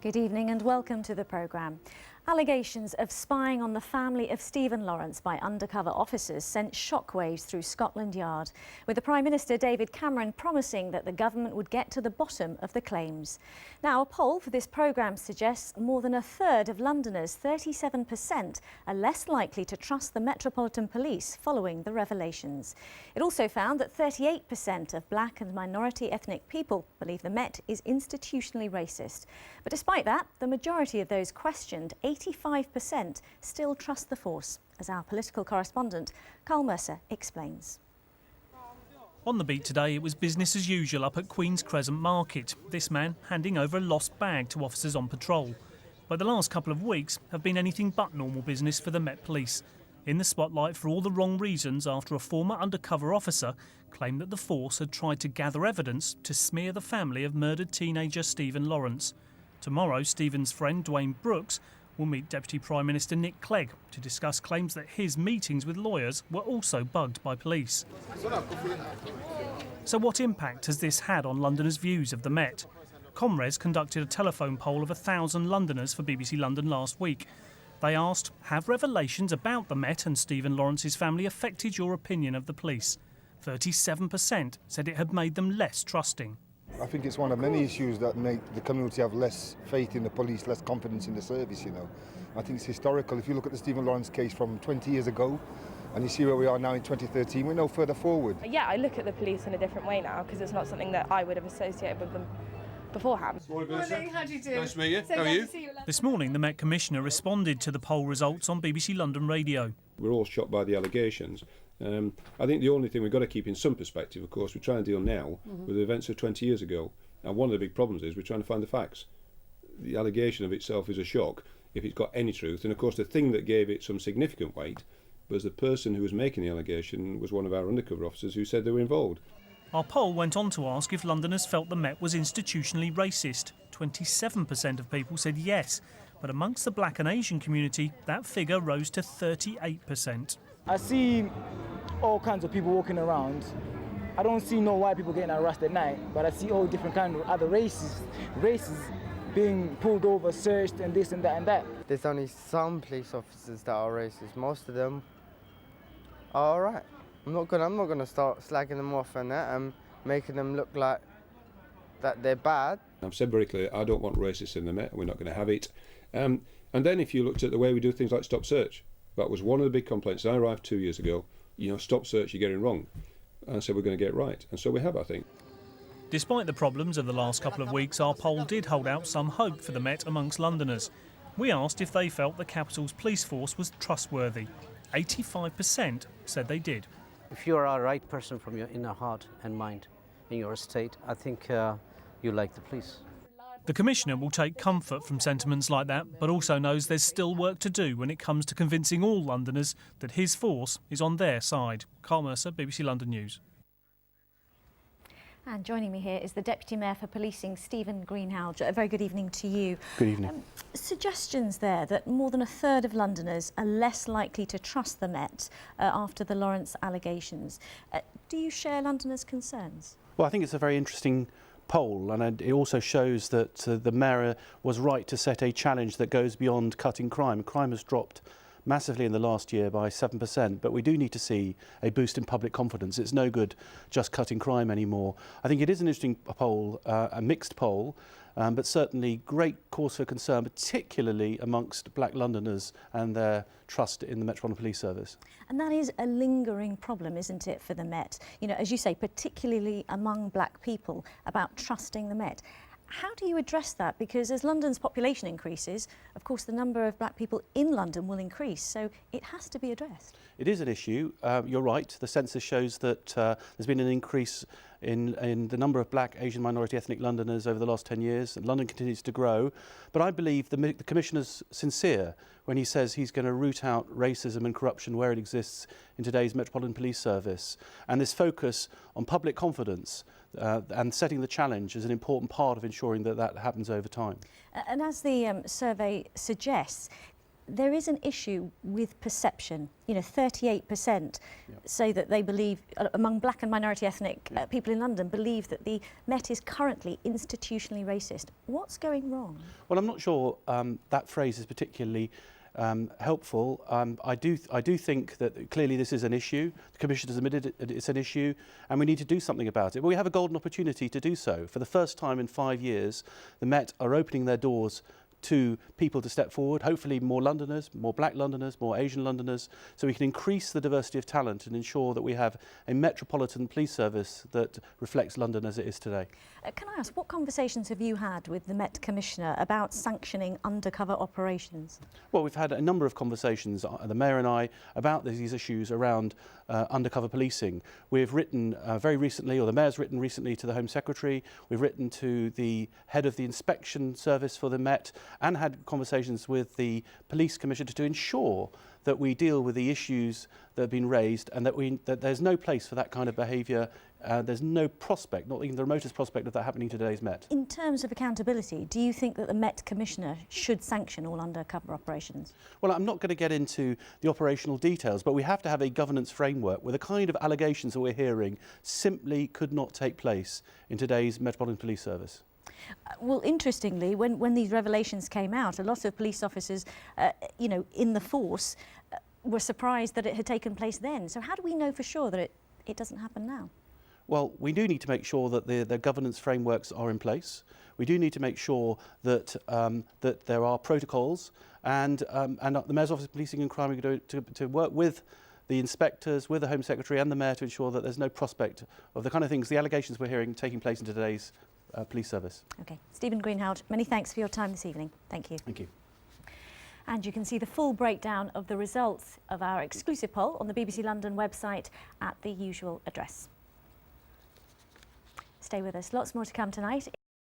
Good evening and welcome to the programme. Allegations of spying on the family of Stephen Lawrence by undercover officers sent shockwaves through Scotland Yard, with the Prime Minister David Cameron promising that the government would get to the bottom of the claims. Now, a poll for this programme suggests more than a third of Londoners, 37%, are less likely to trust the Metropolitan Police following the revelations. It also found that 38% of black and minority ethnic people believe the Met is institutionally racist. But despite that, the majority of those questioned, 85%, still trust the force, as our political correspondent Carl Mercer explains. On the beat today, it was business as usual up at Queen's Crescent Market, this man handing over a lost bag to officers on patrol. But the last couple of weeks have been anything but normal business for the Met Police, in the spotlight for all the wrong reasons after a former undercover officer claimed that the force had tried to gather evidence to smear the family of murdered teenager Stephen Lawrence. Tomorrow, Stephen's friend Dwayne Brooks will meet Deputy Prime Minister Nick Clegg to discuss claims that his meetings with lawyers were also bugged by police. So what impact has this had on Londoners' views of the Met? Comres conducted a telephone poll of 1,000 Londoners for BBC London last week. They asked, have revelations about the Met and Stephen Lawrence's family affected your opinion of the police? 37% said it had made them less trusting. I think it's one of many issues that make the community have less faith in the police, less confidence in the service, you know. I think it's historical. If you look at the Stephen Lawrence case from 20 years ago and you see where we are now in 2013, we're no further forward. Yeah, I look at the police in a different way now because it's not something that I would have associated with them beforehand. Morning, how do you do? Nice to meet you. So how are you? This morning, the Met Commissioner responded to the poll results on BBC London Radio. We're all shocked by the allegations. I think the only thing we've got to keep in some perspective, of course, we're trying to deal now with the events of 20 years ago. And one of the big problems is we're trying to find the facts. The allegation of itself is a shock if it's got any truth. And of course, the thing that gave it some significant weight was the person who was making the allegation was one of our undercover officers who said they were involved. Our poll went on to ask if Londoners felt the Met was institutionally racist. 27% of people said yes, but amongst the black and Asian community, that figure rose to 38%. I see all kinds of people walking around. I don't see no white people getting arrested at night, but I see all different kinds of other races being pulled over, searched, and this and that and that. There's only some police officers that are racist. Most of them are all right. I'm not gonna start slagging them off and that and making them look like that they're bad. I've said very clearly, I don't want racists in the Met, and we're not going to have it. And then if you looked at the way we do things like stop search, that was one of the big complaints. I arrived 2 years ago. Stop search, you're getting wrong. And I said we're going to get it right, and so we have, I think. Despite the problems of the last couple of weeks, our poll did hold out some hope for the Met amongst Londoners. We asked if they felt the capital's police force was trustworthy. 85% said they did. If you're a right person from your inner heart and mind in your estate, I think you like the police. The Commissioner will take comfort from sentiments like that, but also knows there's still work to do when it comes to convincing all Londoners that his force is on their side. Carl Mercer, BBC London News. And joining me here is the Deputy Mayor for Policing, Stephen Greenhalgh. A very good evening to you. Good evening. Suggestions there that more than a third of Londoners are less likely to trust the Met after the Lawrence allegations. Do you share Londoners' concerns? Well, I think it's a very interesting poll, and it also shows that the Mayor was right to set a challenge that goes beyond cutting crime. Crime has dropped massively in the last year by 7%, but we do need to see a boost in public confidence. It's no good just cutting crime anymore. I think it is an interesting poll, a mixed poll, but certainly great cause for concern, particularly amongst black Londoners and their trust in the Metropolitan Police Service. And that is a lingering problem, isn't it, for the Met? As you say, particularly among black people, about trusting the Met. How do you address that? Because as London's population increases, of course, the number of black people in London will increase, so it has to be addressed. It is an issue. You're right. The census shows that there's been an increase in the number of black, Asian, minority ethnic Londoners over the last 10 years. And London continues to grow. But I believe the Commissioner's sincere when he says he's going to root out racism and corruption where it exists in today's Metropolitan Police Service. And this focus on public confidence and setting the challenge is an important part of ensuring that that happens over time. And as the survey suggests, there is an issue with perception. You know, 38% say that they believe, among black and minority ethnic people in London, believe that the Met is currently institutionally racist. What's going wrong? Well, I'm not sure that phrase is particularly helpful. I do think that clearly this is an issue. The Commission has admitted it's an issue, and we need to do something about it. But we have a golden opportunity to do so. For the first time in 5 years, the Met are opening their doors to people to step forward, hopefully more Londoners, more black Londoners, more Asian Londoners, so we can increase the diversity of talent and ensure that we have a metropolitan police service that reflects London as it is today. Can I ask, what conversations have you had with the Met Commissioner about sanctioning undercover operations? Well, we've had a number of conversations, the Mayor and I, about these issues around undercover policing. We've written very recently, or the Mayor's written recently, to the Home Secretary. We've written to the head of the inspection service for the Met, and had conversations with the Police Commissioner to ensure that we deal with the issues that have been raised, and that there's no place for that kind of behaviour. There's no prospect, not even the remotest prospect, of that happening in today's Met. In terms of accountability, do you think that the Met Commissioner should sanction all undercover operations? Well, I'm not going to get into the operational details, but we have to have a governance framework where the kind of allegations that we're hearing simply could not take place in today's Metropolitan Police Service. Well, interestingly, when these revelations came out, a lot of police officers, you know, in the force, were surprised that it had taken place then. So how do we know for sure that it doesn't happen now? Well, we do need to make sure that the governance frameworks are in place. We do need to make sure that that there are protocols, and the Mayor's Office of Policing and Crime are going to work with the inspectors, with the Home Secretary and the Mayor to ensure that there's no prospect of the kind of things, the allegations we're hearing, taking place in today's police service. OK. Stephen Greenhalgh, many thanks for your time this evening. Thank you. Thank you. And you can see the full breakdown of the results of our exclusive poll on the BBC London website at the usual address. Stay with us. Lots more to come tonight.